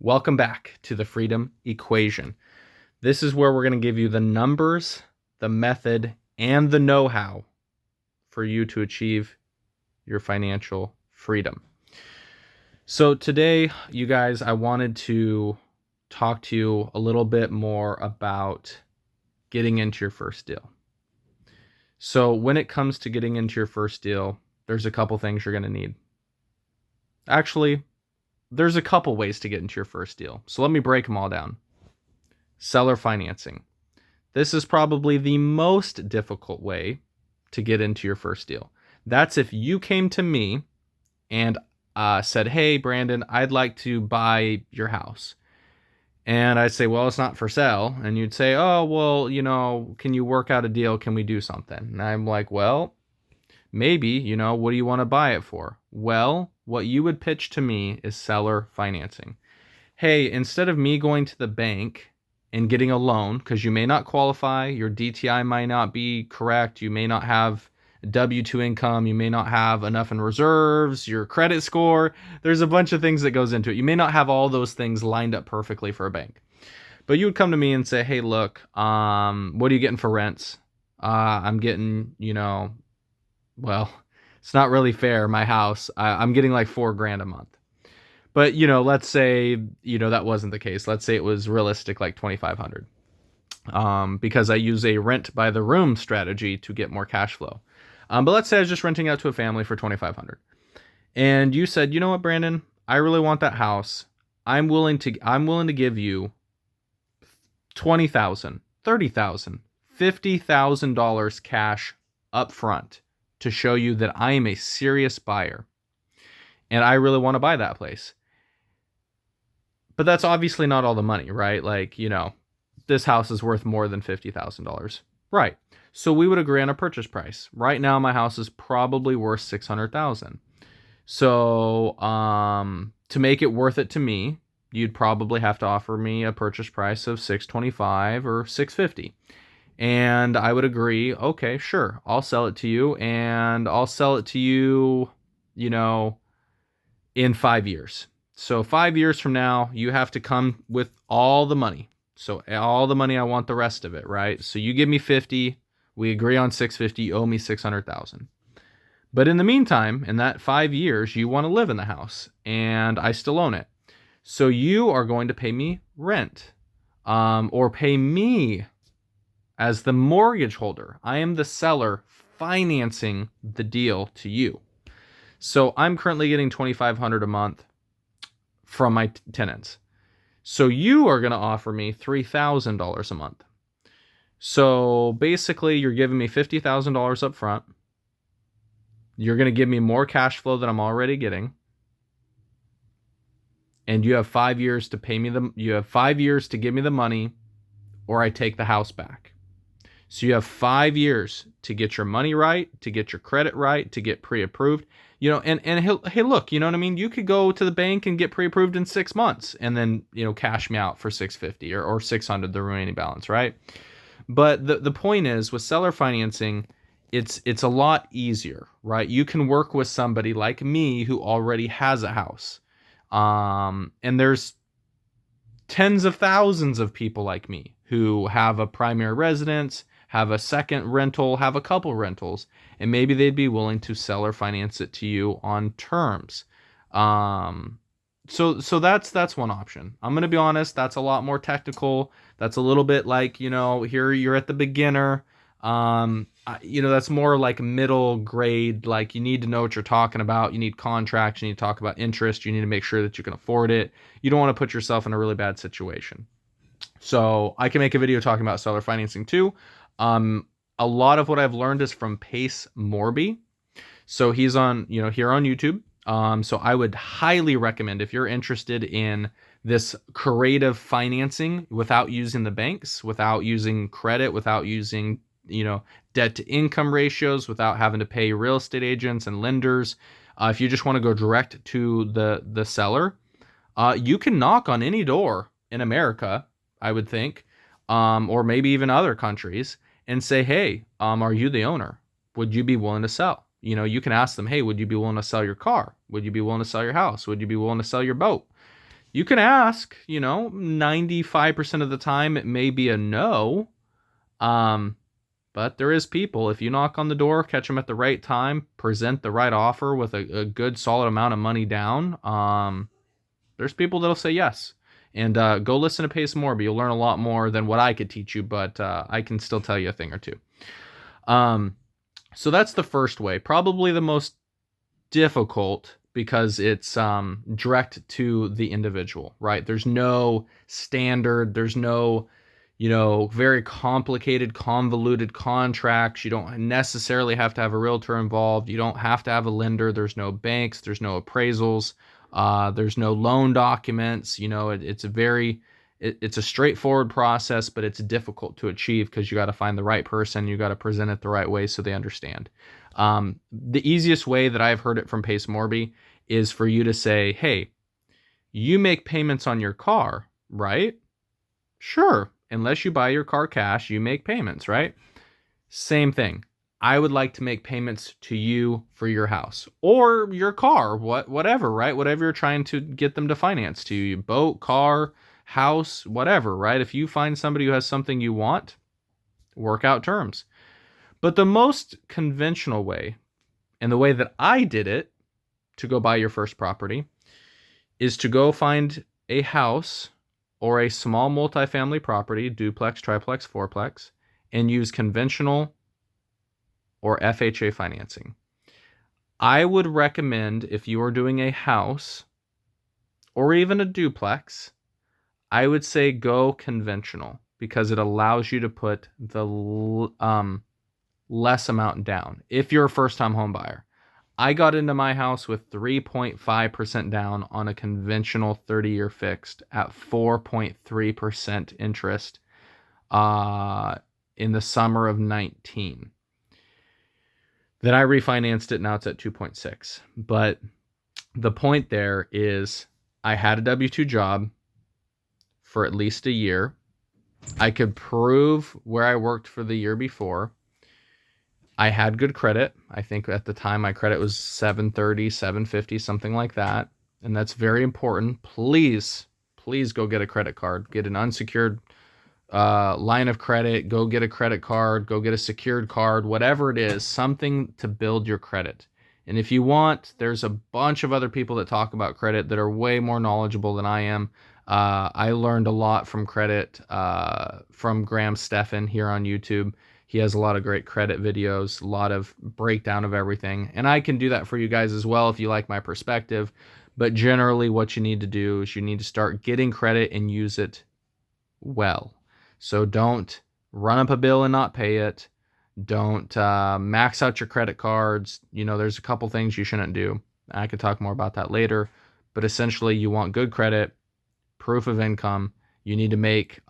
Welcome back to the Freedom Equation. This is where we're going to give you the numbers, the method, and the know-how for you to achieve your financial freedom. So today, you guys, I wanted to talk to you a little bit more about getting into your first deal. So when it comes to getting into your first deal, there's a couple things you're going to need. Actually, there's a couple ways to get into your first deal. So let me break them all down. Seller financing. This is probably the most difficult way to get into your first deal. That's if you came to me and said, hey, Brandon, I'd like to buy your house. And I'd say, well, it's not for sale. And you'd say, oh, well, can you work out a deal? Can we do something? And I'm like, well, maybe, what do you want to buy it for? Well, what you would pitch to me is seller financing. Hey, instead of me going to the bank and getting a loan, because you may not qualify, your DTI might not be correct, you may not have W-2 income, you may not have enough in reserves, your credit score, there's a bunch of things that goes into it. You may not have all those things lined up perfectly for a bank. But you would come to me and say, hey, look, what are you getting for rents? I'm getting, well, it's not really fair, my house. I'm getting like $4,000 a month. But, let's say, that wasn't the case. Let's say it was realistic, like $2,500. Because I use a rent by the room strategy to get more cash flow. But let's say I was just renting out to a family for $2,500. And you said, you know what, Brandon, I really want that house. I'm willing to give you $20,000, $30,000, $50,000 cash up front to show you that I am a serious buyer. And I really want to buy that place. But that's obviously not all the money, right? Like, this house is worth more than $50,000. Right. So we would agree on a purchase price. Right now, my house is probably worth $600,000. So to make it worth it to me, you'd probably have to offer me a purchase price of $625 or $650. And I would agree, okay, sure, I'll sell it to you. And I'll sell it to you, in 5 years. So 5 years from now, you have to come with all the money. So all the money, I want the rest of it, right? So you give me 50, we agree on 650, you owe me 600,000. But in the meantime, in that 5 years, you want to live in the house and I still own it. So you are going to pay me rent, or pay me as the mortgage holder. I am the seller financing the deal to you. So I'm currently getting $2,500 a month from my tenants. So you are going to offer me $3,000 a month. So basically, you're giving me $50,000 up front. You're going to give me more cash flow than I'm already getting. And you have 5 years to pay me you have 5 years to give me the money, or I take the house back. So you have 5 years to get your money right, to get your credit right, to get pre-approved. And hey, look, you know what I mean? You could go to the bank and get pre-approved in 6 months and then, cash me out for $650 or $600, the remaining balance, right? But the point is, with seller financing, it's a lot easier, right? You can work with somebody like me who already has a house. And there's tens of thousands of people like me who have a primary residence, have a second rental, have a couple rentals, and maybe they'd be willing to sell or finance it to you on terms. So that's one option. I'm going to be honest, that's a lot more technical. That's a little bit like, here you're at the beginner. That's more like middle grade. Like, you need to know what you're talking about. You need contracts. You need to talk about interest. You need to make sure that you can afford it. You don't want to put yourself in a really bad situation. So I can make a video talking about seller financing too. A lot of what I've learned is from Pace Morby. So he's on, here on YouTube. So I would highly recommend, if you're interested in this creative financing without using the banks, without using credit, without using, debt to income ratios, without having to pay real estate agents and lenders. If you just want to go direct to the seller, you can knock on any door in America, I would think, or maybe even other countries, and say, hey, are you the owner? Would you be willing to sell? You can ask them, hey, would you be willing to sell your car? Would you be willing to sell your house? Would you be willing to sell your boat? You can ask, 95% of the time it may be a no. Um, but there is people, if you knock on the door, catch them at the right time, present the right offer with a good solid amount of money down, there's people that'll say yes. And go listen to Pay Some More, but you'll learn a lot more than what I could teach you, but I can still tell you a thing or two. So that's the first way. Probably the most difficult because it's direct to the individual, right? There's no standard, there's no, very complicated, convoluted contracts. You don't necessarily have to have a realtor involved. You don't have to have a lender. There's no banks, there's no appraisals, there's no loan documents. It's a straightforward process, but it's difficult to achieve because you got to find the right person. You got to present it the right way so they understand. The easiest way that I've heard it from Pace Morby is for you to say, hey, you make payments on your car, right? Sure. Unless you buy your car cash, you make payments, right? Same thing. I would like to make payments to you for your house or your car, whatever, right? Whatever you're trying to get them to finance to you, boat, car, house, whatever, right? If you find somebody who has something you want, work out terms. But the most conventional way, and the way that I did it to go buy your first property, is to go find a house or a small multifamily property, duplex, triplex, fourplex, and use conventional or FHA financing. I would recommend, if you are doing a house or even a duplex, I would say go conventional because it allows you to put the less amount down if you're a first-time home buyer. I got into my house with 3.5% down on a conventional 30-year fixed at 4.3% interest in the summer of 19. Then I refinanced it. Now it's at 2.6. But the point there is I had a W-2 job for at least a year. I could prove where I worked for the year before. I had good credit. I think at the time my credit was 730, 750, something like that. And that's very important. Please go get a credit card. Get an unsecured line of credit. Go get a credit card. Go get a secured card. Whatever it is, something to build your credit. And if you want, there's a bunch of other people that talk about credit that are way more knowledgeable than I am. I learned a lot from credit from Graham Stephan here on YouTube. He has a lot of great credit videos, a lot of breakdown of everything. And I can do that for you guys as well if you like my perspective. But generally what you need to do is you need to start getting credit and use it well. So don't run up a bill and not pay it. Don't max out your credit cards. There's a couple things you shouldn't do. I could talk more about that later. But essentially you want good credit, proof of income. You need to make...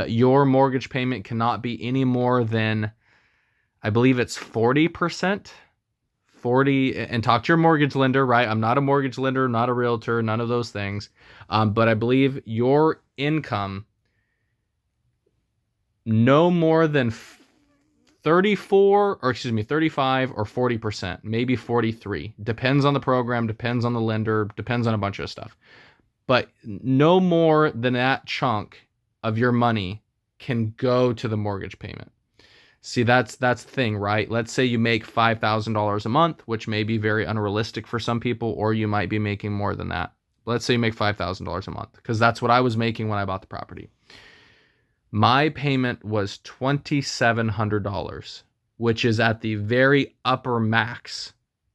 your mortgage payment cannot be any more than, I believe it's 40%. 40, and talk to your mortgage lender, right? I'm not a mortgage lender, not a realtor, none of those things. But I believe your income no more than 35 or 40%, maybe 43. Depends on the program, depends on the lender, depends on a bunch of stuff. But no more than that chunk of your money can go to the mortgage payment. See, that's the thing, right? Let's say you make $5,000 a month, which may be very unrealistic for some people, or you might be making more than that. Let's say you make $5,000 a month, because that's what I was making when I bought the property. My payment was $2,700, which is at the very upper max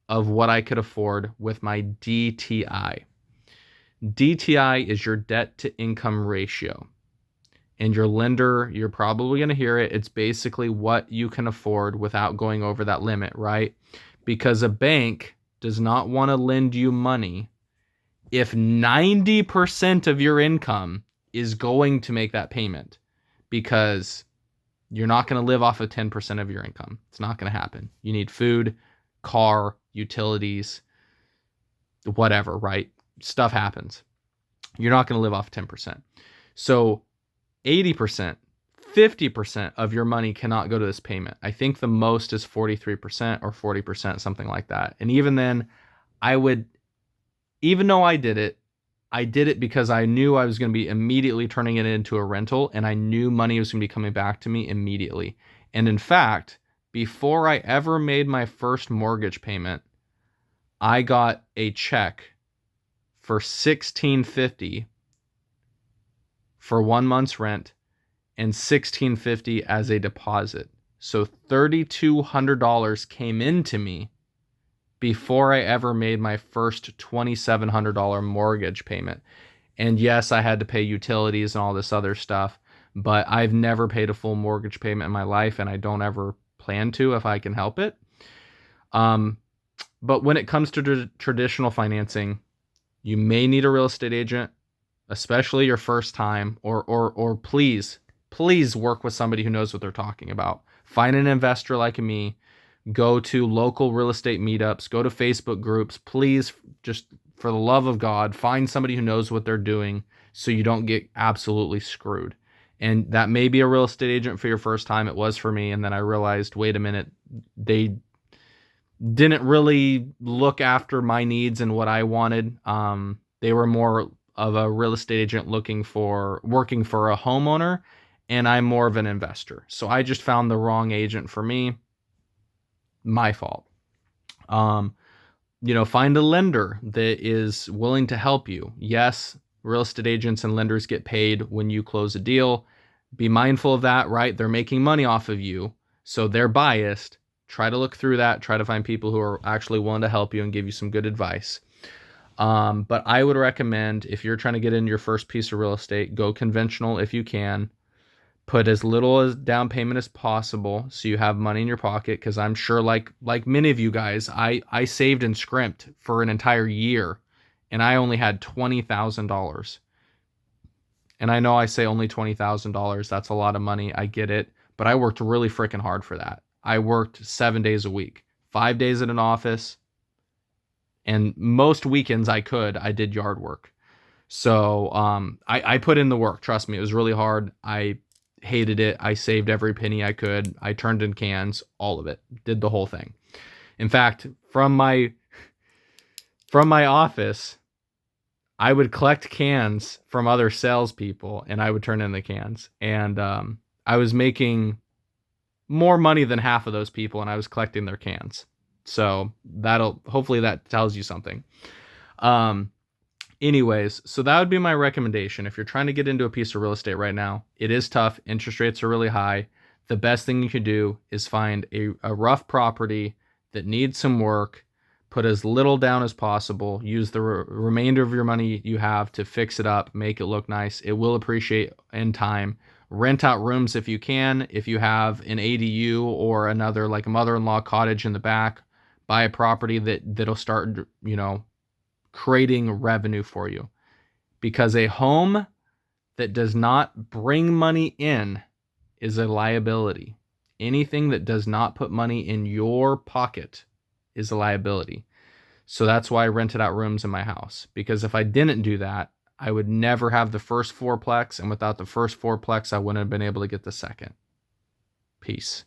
of what I could afford with my DTI. DTI is your debt to income ratio. And your lender, you're probably going to hear it. It's basically what you can afford without going over that limit, right? Because a bank does not want to lend you money if 90% of your income is going to make that payment, because you're not going to live off of 10% of your income. It's not going to happen. You need food, car, utilities, whatever, right? Stuff happens. You're not going to live off 10%. So 80%, 50% of your money cannot go to this payment. I think the most is 43% or 40%, something like that. And even then, even though I did it, I did it because I knew I was going to be immediately turning it into a rental, and I knew money was going to be coming back to me immediately. And in fact, before I ever made my first mortgage payment, I got a check for $1,650 for 1 month's rent and $1,650 as a deposit. So $3,200 came into me before I ever made my first $2,700 mortgage payment. And yes, I had to pay utilities and all this other stuff, but I've never paid a full mortgage payment in my life, and I don't ever plan to if I can help it. But when it comes to traditional financing, you may need a real estate agent, especially your first time, or please work with somebody who knows what they're talking about. Find an investor like me. Go to local real estate meetups, go to Facebook groups. Please, just for the love of God, find somebody who knows what they're doing so you don't get absolutely screwed. And that may be a real estate agent for your first time. It was for me. And then I realized, wait a minute, they didn't really look after my needs and what I wanted. They were more of a real estate agent working for a homeowner, and I'm more of an investor. So I just found the wrong agent for me. My fault. Find a lender that is willing to help you. Yes, real estate agents and lenders get paid when you close a deal. Be mindful of that, right? They're making money off of you, so they're biased. Try to look through that. Try to find people who are actually willing to help you and give you some good advice. But I would recommend, if you're trying to get into your first piece of real estate, go conventional if you can. Put as little as down payment as possible so you have money in your pocket, because I'm sure like many of you guys, I saved and scrimped for an entire year, and I only had $20,000. And I know I say only $20,000, that's a lot of money, I get it, but I worked really freaking hard for that. I worked 7 days a week, 5 days in an office, and most weekends I did yard work. So I put in the work. Trust me, it was really hard. I hated it. I saved every penny I could. I turned in cans, all of it. Did the whole thing. In fact, from my office, I would collect cans from other salespeople, and I would turn in the cans. And I was making more money than half of those people, and I was collecting their cans. So hopefully that tells you something. Anyways, so that would be my recommendation. If you're trying to get into a piece of real estate right now, it is tough. Interest rates are really high. The best thing you can do is find a rough property that needs some work, put as little down as possible, use the remainder of your money you have to fix it up, make it look nice. It will appreciate in time. Rent out rooms if you can. If you have an ADU or another, like a mother-in-law cottage in the back, buy a property that'll start, creating revenue for you, because a home that does not bring money in is a liability. Anything that does not put money in your pocket is a liability. So that's why I rented out rooms in my house, because if I didn't do that, I would never have the first fourplex, and without the first fourplex, I wouldn't have been able to get the second. Peace.